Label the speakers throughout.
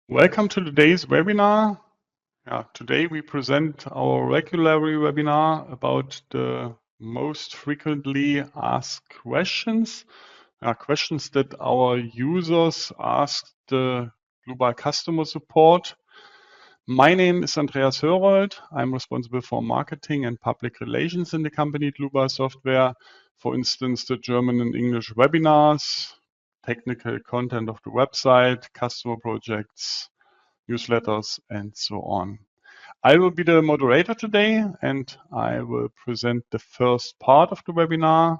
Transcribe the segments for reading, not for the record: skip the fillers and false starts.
Speaker 1: Welcome to today's webinar. Today we present our regular webinar about the most frequently asked questions, questions that our users ask the Dlubal customer support. My name is Andreas Hörold. I'm responsible for marketing and public relations in the company Dlubal Software. For instance, the German and English webinars, technical content of the website, customer projects, newsletters, and so on. I will be the moderator today, and I will present the first part of the webinar.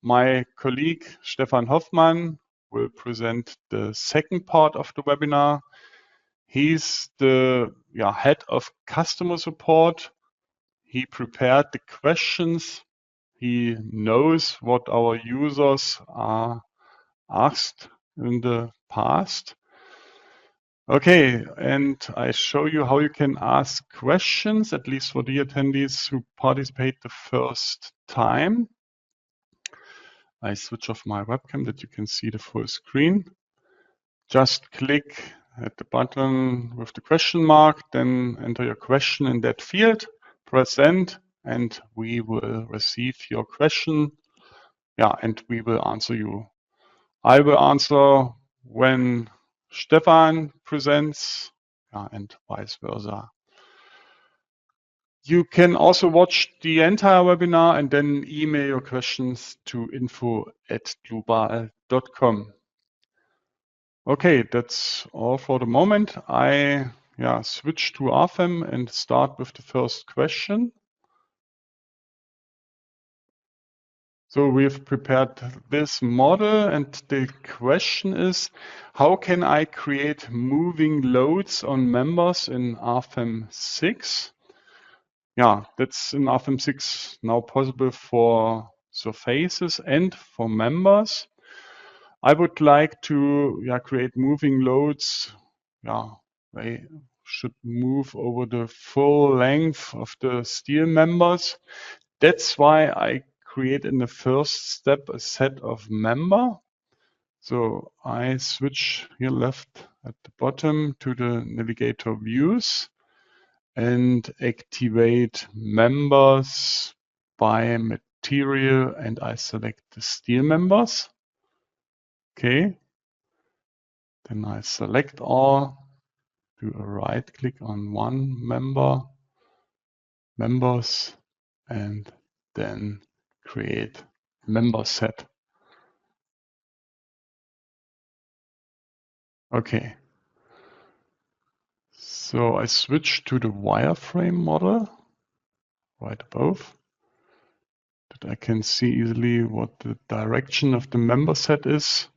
Speaker 1: My colleague, Stefan Hoffmann, will present the second part of the webinar. He's the head of customer support. He prepared the questions. He knows what our users are asked in the past. Okay, and I show you how you can ask questions, at least for the attendees who participate the first time. I switch off my webcam that you can see the full screen. Just click at the button with the question mark, then enter your question in that field, press send, and we will receive your question. And we will answer you. I will answer when Stefan presents, and vice versa. You can also watch the entire webinar and then email your questions to info@dlubal.com. Okay, that's all for the moment. I switch to RFEM and start with the first question. So we've prepared this model, and the question is, how can I create moving loads on members in RFEM 6? That's in RFEM 6 now possible for surfaces and for members. I would like to create moving loads. They should move over the full length of the steel members. That's why I create in the first step a set of member. So I switch here left at the bottom to the navigator views and activate members by material, and I select the steel members. Okay. Then I select all, do a right click on one member, members, and then create member set. Okay. So I switch to the wireframe model right above, that I can see easily what the direction of the member set is.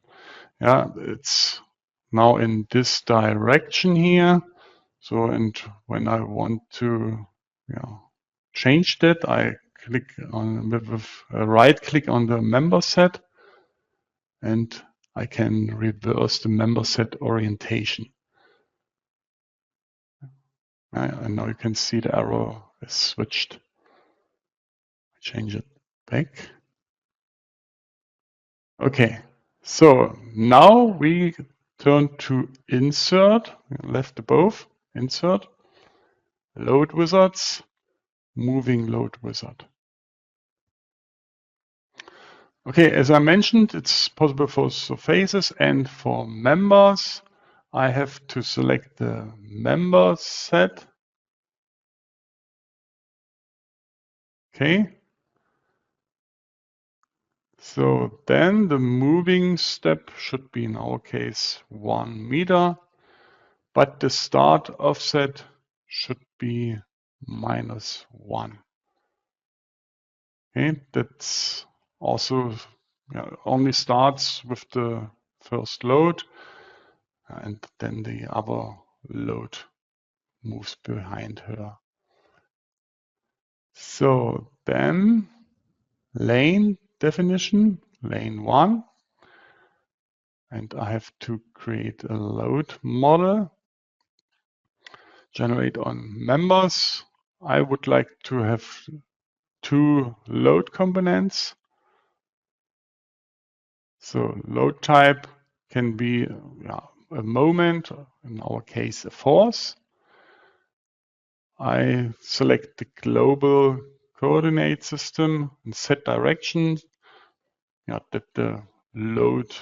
Speaker 1: It's now in this direction here. So, and when I want to change that, I click on with a right click on the member set, and I can reverse the member set orientation. And now you can see the arrow is switched. I change it back. Okay, so now we turn to insert, left above, insert, load wizards, moving load wizard. Okay, as I mentioned, it's possible for surfaces and for members. I have to select the member set. Okay. So then the moving step should be in our case 1 meter, but the start offset should be -1. Okay, that's also only starts with the first load, and then the other load moves behind her. So then lane definition, lane 1, and I have to create a load model, generate on members. I would like to have 2 load components. So load type can be a moment, in our case a force. I select the global coordinate system and set direction, that the load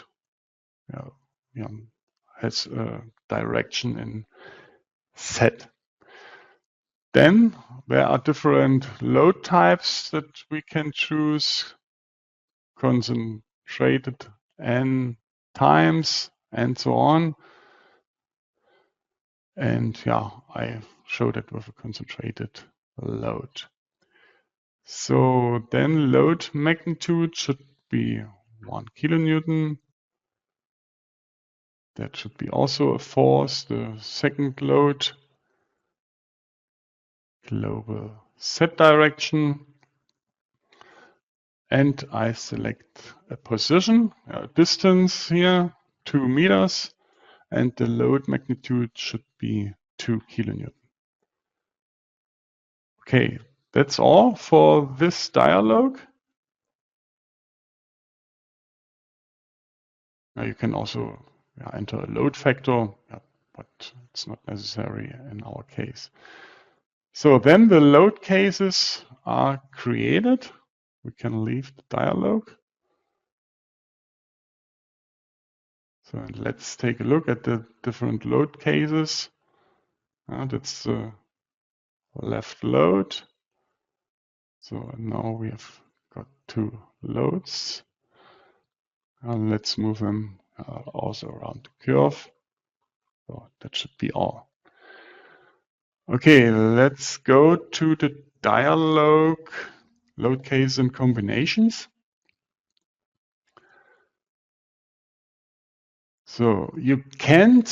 Speaker 1: has a direction in Z. Then there are different load types that we can choose, concentrated n times and so on. And I showed it with a concentrated load. So then load magnitude should be 1 kilonewton. That should be also a force. The second load, global Z direction. And I select a position, a distance here, 2 meters. And the load magnitude should be 2 kilonewton. Okay, that's all for this dialog. Now you can also enter a load factor, but it's not necessary in our case. So then the load cases are created. We can leave the dialog. So let's take a look at the different load cases. That's the left load. So now we have got 2 loads. Let's move them also around the curve. So that should be all. Okay, let's go to the dialog, load cases and combinations. So you can't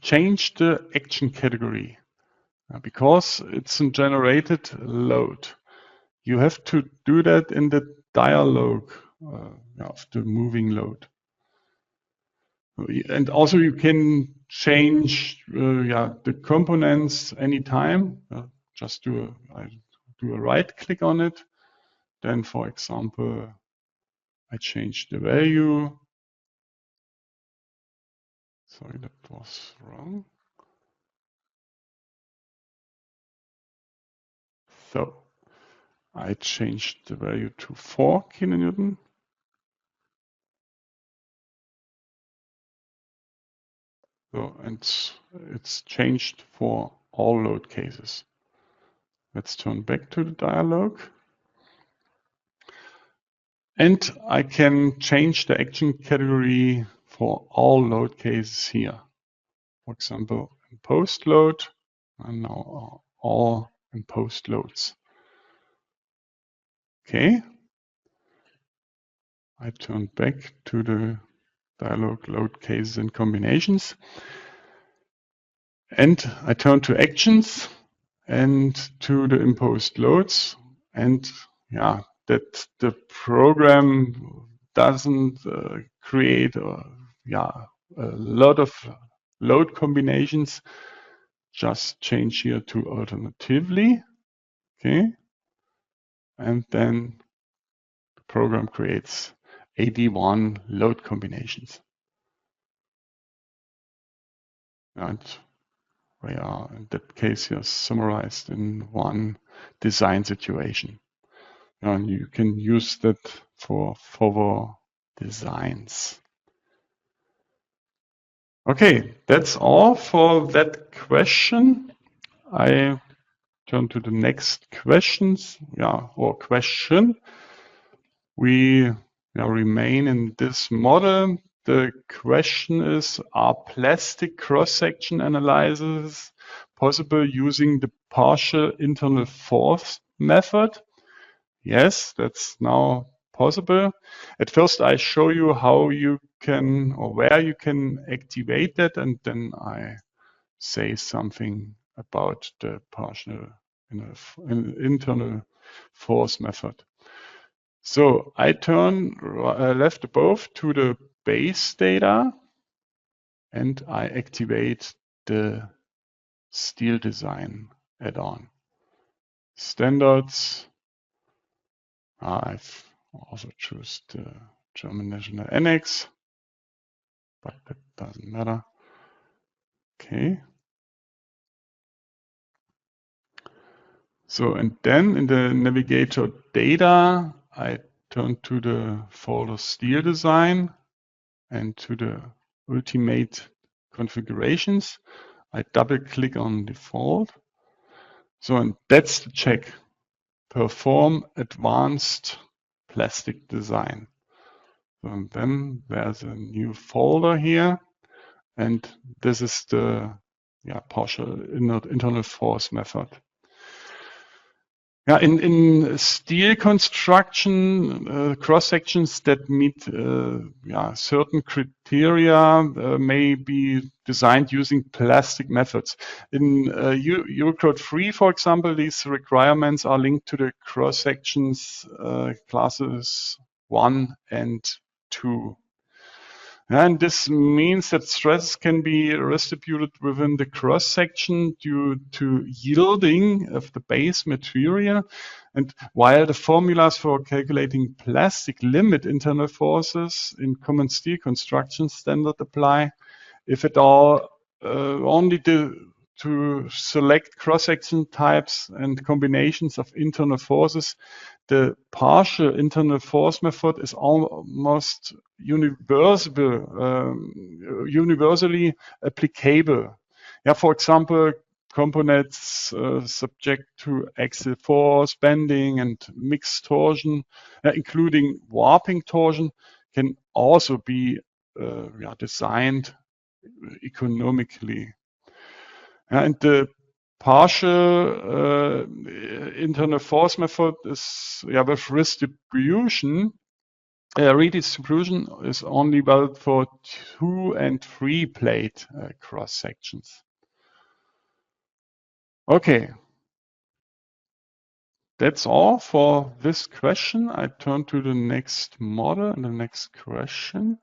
Speaker 1: change the action category because it's a generated load. You have to do that in the dialog of the moving load. And also you can change the components anytime. Just do a right click on it. Then, for example, I change the value. Sorry, that was wrong. So I changed the value to 4 kilonewton. So, and it's changed for all load cases. Let's turn back to the dialog. And I can change the action category for all load cases here. For example, in post load, and now all in post loads. Okay. I turn back to the dialog load cases and combinations. And I turn to actions and to the imposed loads. And that the program doesn't create a lot of load combinations. Just change here to alternatively. Okay. And then the program creates 81 load combinations. And we are in that case here summarized in one design situation. And you can use that for further designs. Okay, that's all for that question. I turn to the next questions, or question. We remain in this model. The question is, are plastic cross-section analysis possible using the partial internal force method? Yes, that's now possible. At first, I show you how you can or where you can activate that, and then I say something about the partial internal force method. So I turn left above to the base data and I activate the steel design add-on. Standards. I've also choose the German National Annex. but that doesn't matter. Okay. So, and then in the navigator data, I turn to the folder steel design and to the ultimate configurations. I double click on default. So, and that's the check. Perform advanced plastic design. So, and then there's a new folder here. And this is the partial internal force method. Yeah, in steel construction, cross sections that meet certain criteria may be designed using plastic methods. In Eurocode 3, for example, these requirements are linked to the cross sections classes 1 and 2. And this means that stresses can be distributed within the cross section due to yielding of the base material. And while the formulas for calculating plastic limit internal forces in common steel construction standard apply, if at all, only to select cross-section types and combinations of internal forces, the partial internal force method is almost universally applicable. Yeah, for example, components subject to axial force, bending, and mixed torsion, including warping torsion, can also be designed economically. And the partial internal force method is with redistribution is only valid for 2 and 3 plate cross sections. Okay, that's all for this question. I turn to the next model and the next question.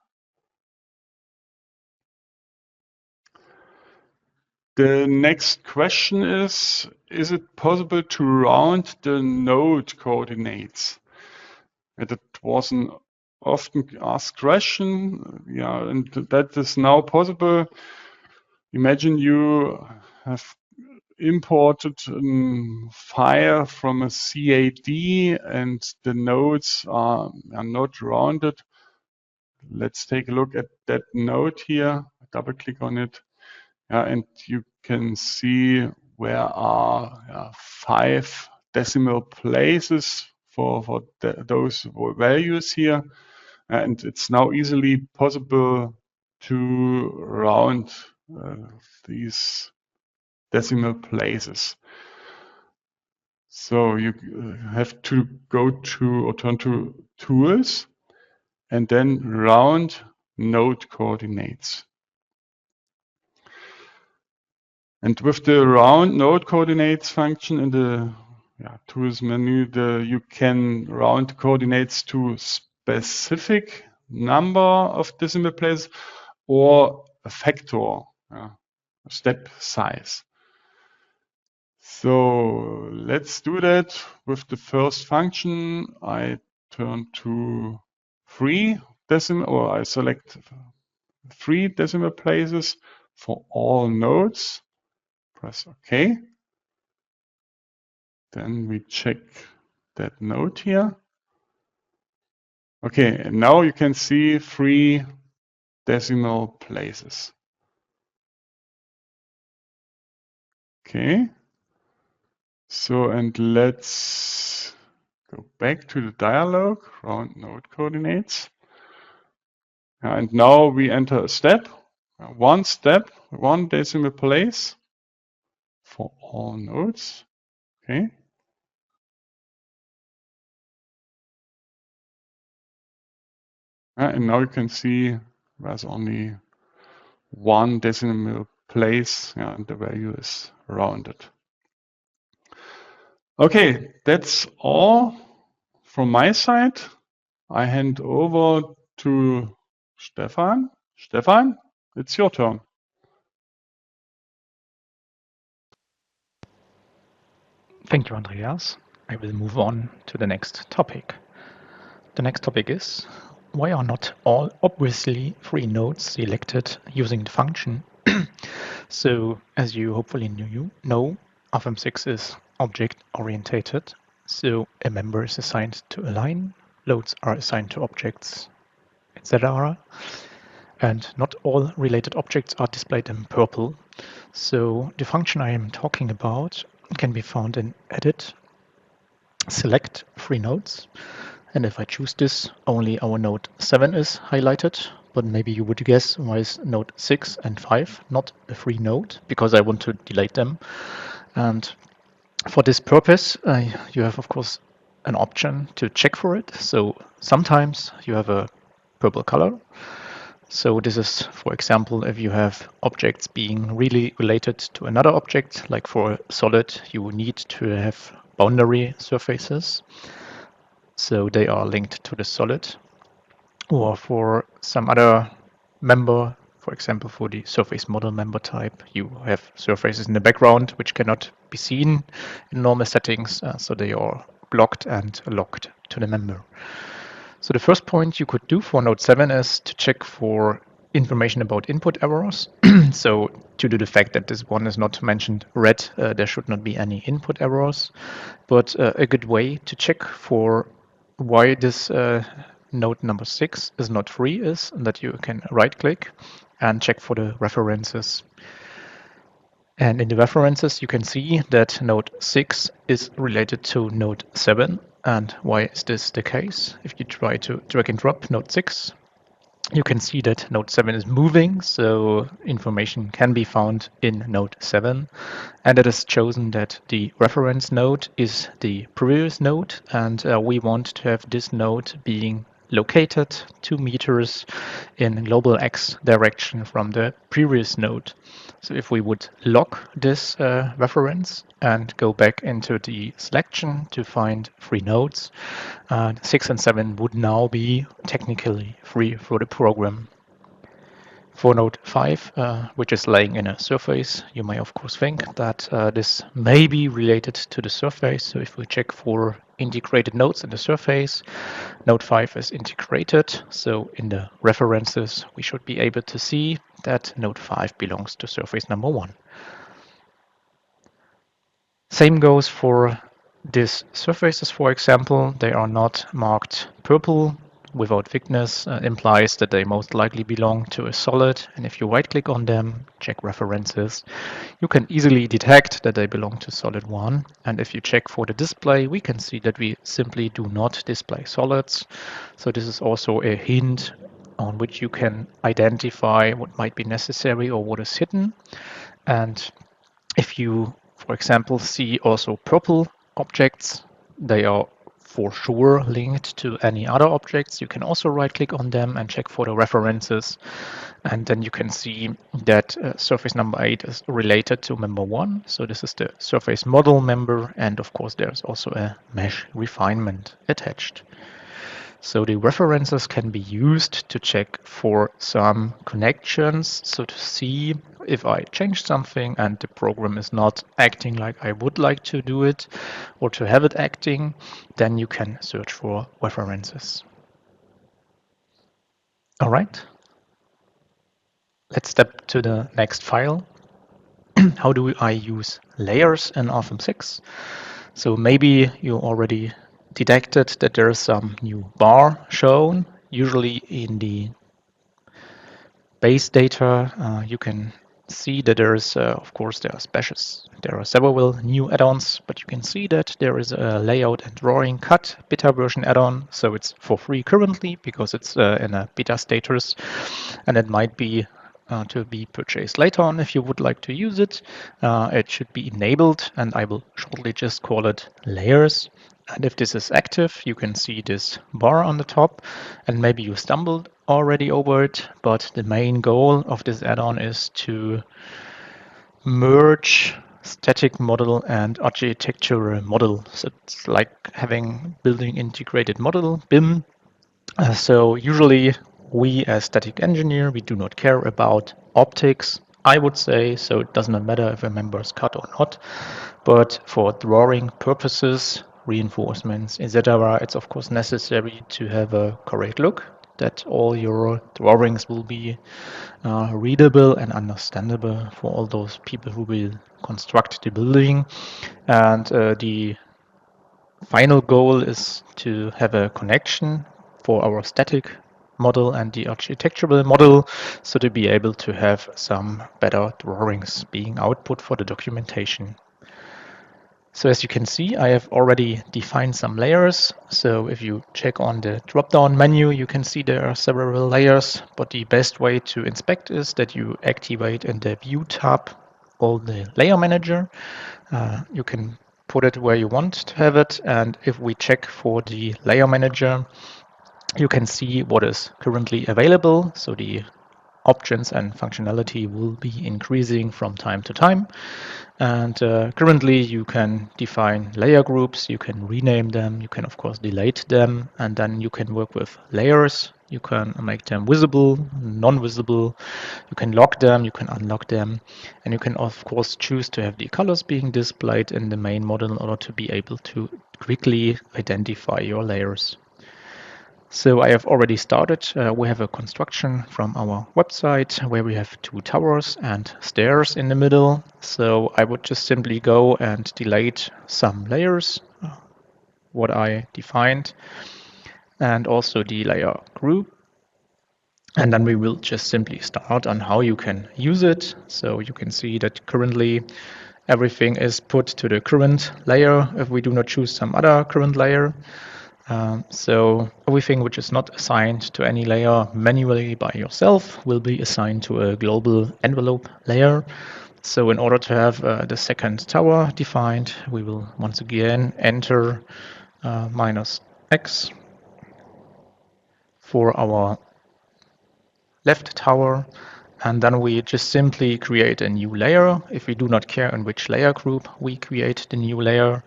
Speaker 1: The next question is it possible to round the node coordinates? That was an often asked question, and that is now possible. Imagine you have imported a file from a CAD and the nodes are not rounded. Let's take a look at that node here. Double click on it. And you can see where are 5 decimal places for those values here. And it's now easily possible to round these decimal places. So you have to go to or turn to Tools and then Round Node Coordinates. And with the round node coordinates function in the tools menu, you can round coordinates to specific number of decimal places or a factor, a step size. So let's do that with the first function. I turn to 3 decimal, or I select 3 decimal places for all nodes. Press OK. Then we check that node here. Okay, and now you can see 3 decimal places. Okay. So, and let's go back to the dialog, round node coordinates. And now we enter a step, 1 step, 1 decimal place for all nodes. Okay. And now you can see there's only 1 decimal place, and the value is rounded. Okay, that's all from my side. I hand over to Stefan. Stefan, it's your turn.
Speaker 2: Thank you, Andreas. I will move on to the next topic. The next topic is why are not all obviously free nodes selected using the function? So, as you hopefully know, RFEM6 is object-orientated. So a member is assigned to a line, loads are assigned to objects, etc. And not all related objects are displayed in purple. So the function I am talking about can be found in Edit, Select Free Nodes. And if I choose this, only our node 7 is highlighted. But maybe you would guess why is node 6 and 5 not a free node? Because I want to delete them. And for this purpose, you have, of course, an option to check for it. So sometimes you have a purple color. So this is, for example, if you have objects being really related to another object, like for a solid, you need to have boundary surfaces. So they are linked to the solid. Or for some other member, for example, for the surface model member type, you have surfaces in the background which cannot be seen in normal settings, so they are blocked and locked to the member. So the first point you could do for node 7 is to check for information about input errors. So due to the fact that this one is not mentioned red, there should not be any input errors. But a good way to check for why this node number 6 is not free is that you can right-click and check for the references. And in the references, you can see that node 6 is related to node 7. And why is this the case? If you try to drag and drop node 6, you can see that node 7 is moving, so information can be found in node 7. And it is chosen that the reference node is the previous node, and we want to have this node being located 2 meters in global X direction from the previous node. So if we would lock this reference and go back into the selection to find free nodes, 6 and 7 would now be technically free for the program. For node 5, which is laying in a surface, you may of course think that this may be related to the surface. So if we check for integrated nodes in the surface, node 5 is integrated. So in the references, we should be able to see that node 5 belongs to surface number 1. Same goes for these surfaces, for example. They are not marked purple. Without thickness implies that they most likely belong to a solid. And if you right-click on them, check references, you can easily detect that they belong to solid 1. And if you check for the display, we can see that we simply do not display solids. So this is also a hint on which you can identify what might be necessary or what is hidden. And if you, for example, see also purple objects, they are for sure linked to any other objects. You can also right-click on them and check for the references. And then you can see that surface number 8 is related to member 1. So this is the surface model member. And of course, there's also a mesh refinement attached. So the references can be used to check for some connections. So to see if I change something and the program is not acting like I would like to do it or to have it acting, then you can search for references. All right. Let's step to the next file. How do I use layers in RFEM6? So maybe you already detected that there is some new bar shown. Usually in the base data, you can see that there is, of course, there are several new add-ons, but you can see that there is a layout and drawing cut beta version add-on. So it's for free currently because it's in a beta status, and it might be to be purchased later on if you would like to use it. It should be enabled, and I will shortly just call it layers. And if this is active, you can see this bar on the top, and maybe you stumbled already over it, but the main goal of this add-on is to merge static model and architectural model. So it's like having building integrated model, BIM. So usually we as static engineer, we do not care about optics, I would say, so it does not matter if a member is cut or not. But for drawing purposes, reinforcements, etc., it's of course necessary to have a correct look. that all your drawings will be readable and understandable for all those people who will construct the building. And the final goal is to have a connection for our static model and the architectural model, so to be able to have some better drawings being output for the documentation. So as you can see, I have already defined some layers. So if you check on the drop-down menu, you can see there are several layers, but the best way to inspect is that you activate in the View tab all the layer manager. You can put it where you want to have it, and if we check for the layer manager, you can see what is currently available. So the options and functionality will be increasing from time to time. And currently you can define layer groups, you can rename them, you can of course delete them, and then you can work with layers. You can make them visible, non-visible, you can lock them, you can unlock them, and you can of course choose to have the colors being displayed in the main model in order to be able to quickly identify your layers. So I have already started. We have a construction from our website where we have 2 towers and stairs in the middle. So I would just simply go and delete some layers, what I defined, and also the layer group. And then we will just simply start on how you can use it. So you can see that currently everything is put to the current layer if we do not choose some other current layer. So everything which is not assigned to any layer manually by yourself will be assigned to a global envelope layer. So in order to have the second tower defined, we will once again enter -x for our left tower, and then we just simply create a new layer. If we do not care in which layer group we create the new layer,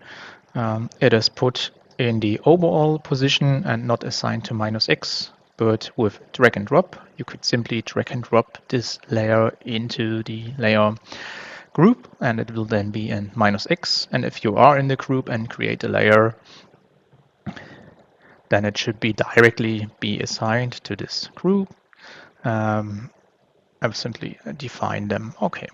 Speaker 2: it is put in the overall position and not assigned to -x, but with drag and drop. You could simply drag and drop this layer into the layer group, and it will then be in -x. And if you are in the group and create a layer, then it should be directly be assigned to this group. I will simply define them. Okay.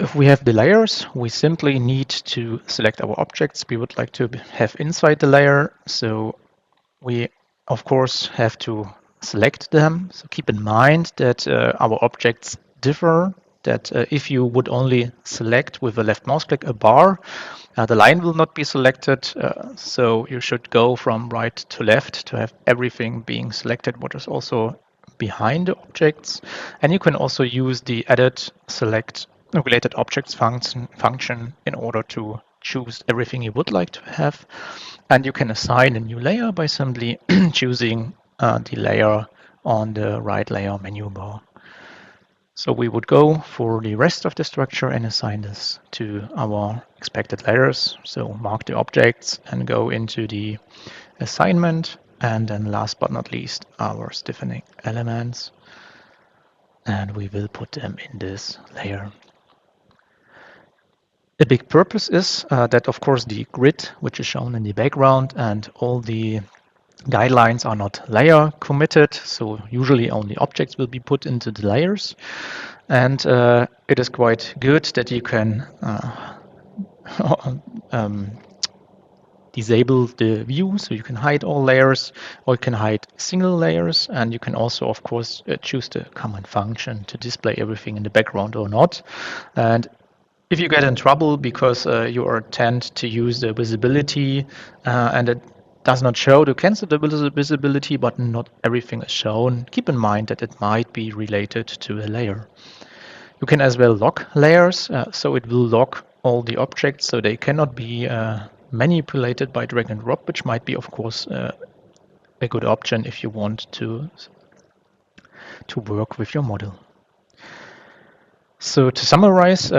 Speaker 2: If we have the layers, we simply need to select our objects we would like to have inside the layer. So we, of course, have to select them. So keep in mind that our objects differ, that if you would only select with a left mouse click a bar, the line will not be selected. So you should go from right to left to have everything being selected, what is also behind the objects. And you can also use the edit select related objects function in order to choose everything you would like to have. And you can assign a new layer by simply choosing the layer on the right layer menu bar. So we would go for the rest of the structure and assign this to our expected layers. So mark the objects and go into the assignment. And then last but not least, our stiffening elements. And we will put them in this layer. A big purpose is that, of course, the grid, which is shown in the background, and all the guidelines are not layer committed. So usually only objects will be put into the layers. And it is quite good that you can disable the view, so you can hide all layers, or you can hide single layers, and you can also, of course, choose the command function to display everything in the background or not. And if you get in trouble because you are tend to use the visibility and it does not show to cancel the visibility, but not everything is shown, keep in mind that it might be related to a layer. You can as well lock layers, so it will lock all the objects so they cannot be manipulated by drag and drop, which might be, of course, a good option if you want to work with your model. So to summarize,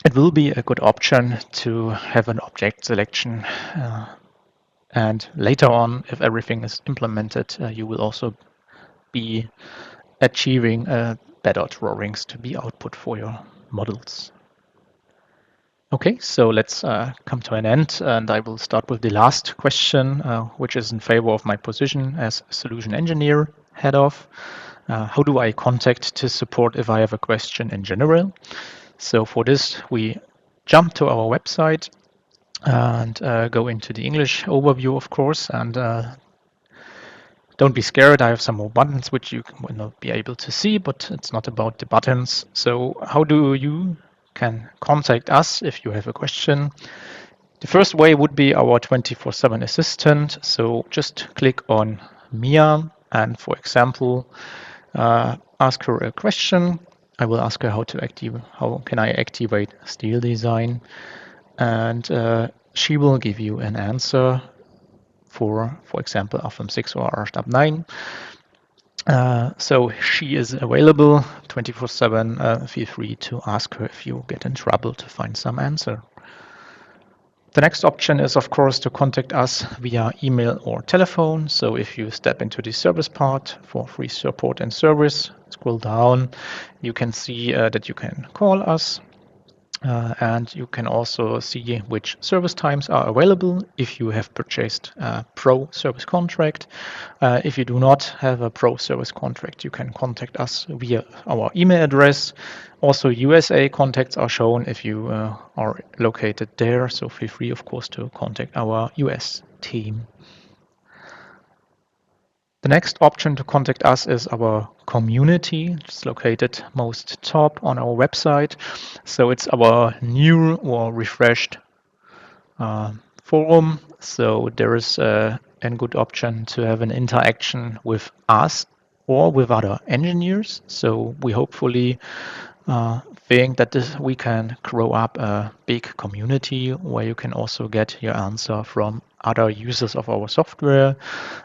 Speaker 2: it will be a good option to have an object selection. And later on, if everything is implemented, you will also be achieving better drawings to be output for your models. Okay, so let's come to an end, and I will start with the last question, which is in favor of my position as solution engineer, head of. How do I contact to support if I have a question in general? So for this, we jump to our website and go into the English overview, of course, and don't be scared. I have some more buttons which you will not be able to see, but it's not about the buttons. So how do you can contact us if you have a question? The first way would be our 24/7 assistant. So just click on Mia and, for example, ask her a question. I will ask her how can I activate steel design, and she will give you an answer for example, RFEM 6 or RSTAB 9. So she is available 24/7. Feel free to ask her if you get in trouble to find some answer. The next option is, of course, to contact us via email or telephone. So if you step into the service part for free support and service, scroll down, you can see that you can call us. And you can also see which service times are available if you have purchased a pro service contract. If you do not have a pro service contract, you can contact us via our email address. Also, USA contacts are shown if you are located there. So feel free, of course, to contact our US team. The next option to contact us is our community. It's located most top on our website. So it's our new or refreshed forum. So there is a good option to have an interaction with us or with other engineers. So we hopefully think that we can grow up a big community where you can also get your answer from other users of our software.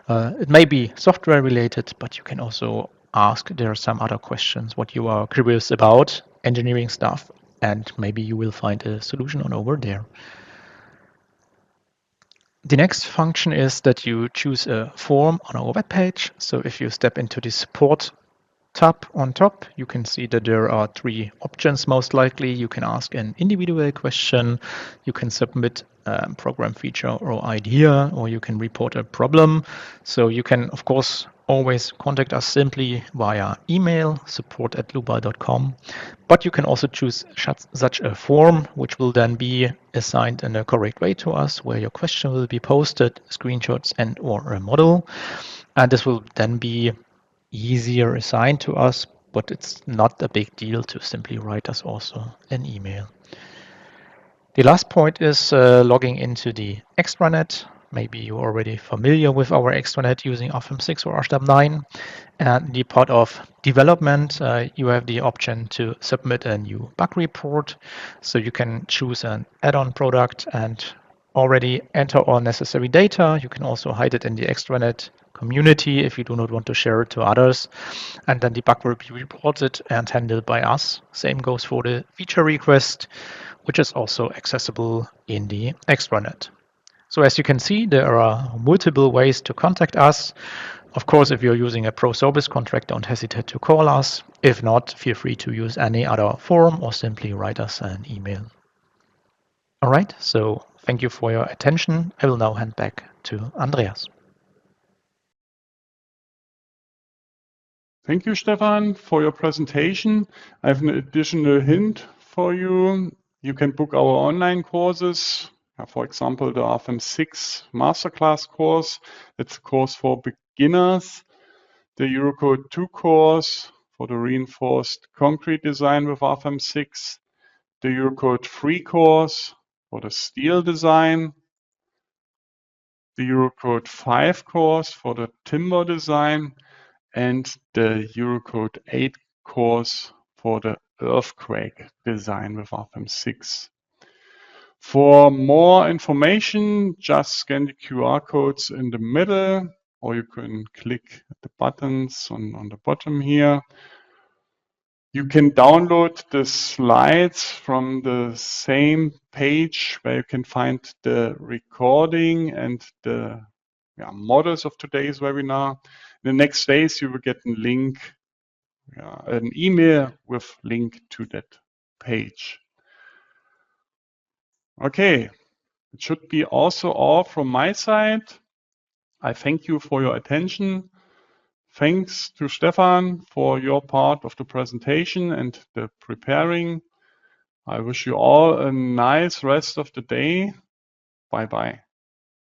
Speaker 2: It may be software related, but you can also ask there are some other questions what you are curious about, engineering stuff, and maybe you will find a solution on over there. The next function is that you choose a form on our webpage. So if you step into the support tab on top, you can see that there are 3 options most likely. You can ask an individual question, you can submit a program feature or idea, or you can report a problem. So you can, of course, always contact us simply via email, support@dlubal.com. But you can also choose such a form, which will then be assigned in a correct way to us, where your question will be posted, screenshots and or a model. And this will then be easier assigned to us, but it's not a big deal to simply write us also an email. The last point is logging into the extranet. Maybe you're already familiar with our extranet using RFEM 6 or RSTAB 9. And the part of development, you have the option to submit a new bug report. So you can choose an add-on product and already enter all necessary data. You can also hide it in the extranet community if you do not want to share it to others. And then the bug will be reported and handled by us. Same goes for the feature request, which is also accessible in the extranet. So as you can see, there are multiple ways to contact us. Of course, if you're using a pro service contract, don't hesitate to call us. If not, feel free to use any other form or simply write us an email. All right, so thank you for your attention. I will now hand back to Andreas.
Speaker 1: Thank you, Stefan, for your presentation. I have an additional hint for you. You can book our online courses. For example, the RFEM 6 Masterclass course. It's a course for beginners. The Eurocode 2 course for the reinforced concrete design with RFEM 6. The Eurocode 3 course for the steel design. The Eurocode 5 course for the timber design. And the Eurocode 8 course for the earthquake design with RFEM 6. For more information, just scan the QR codes in the middle, or you can click the buttons on the bottom here. You can download the slides from the same page where you can find the recording and the models of today's webinar. In the next days, you will get a link, an email with link to that page. Okay, it should be also all from my side. I thank you for your attention. Thanks to Stefan for your part of the presentation and the preparing. I wish you all a nice rest of the day. Bye-bye.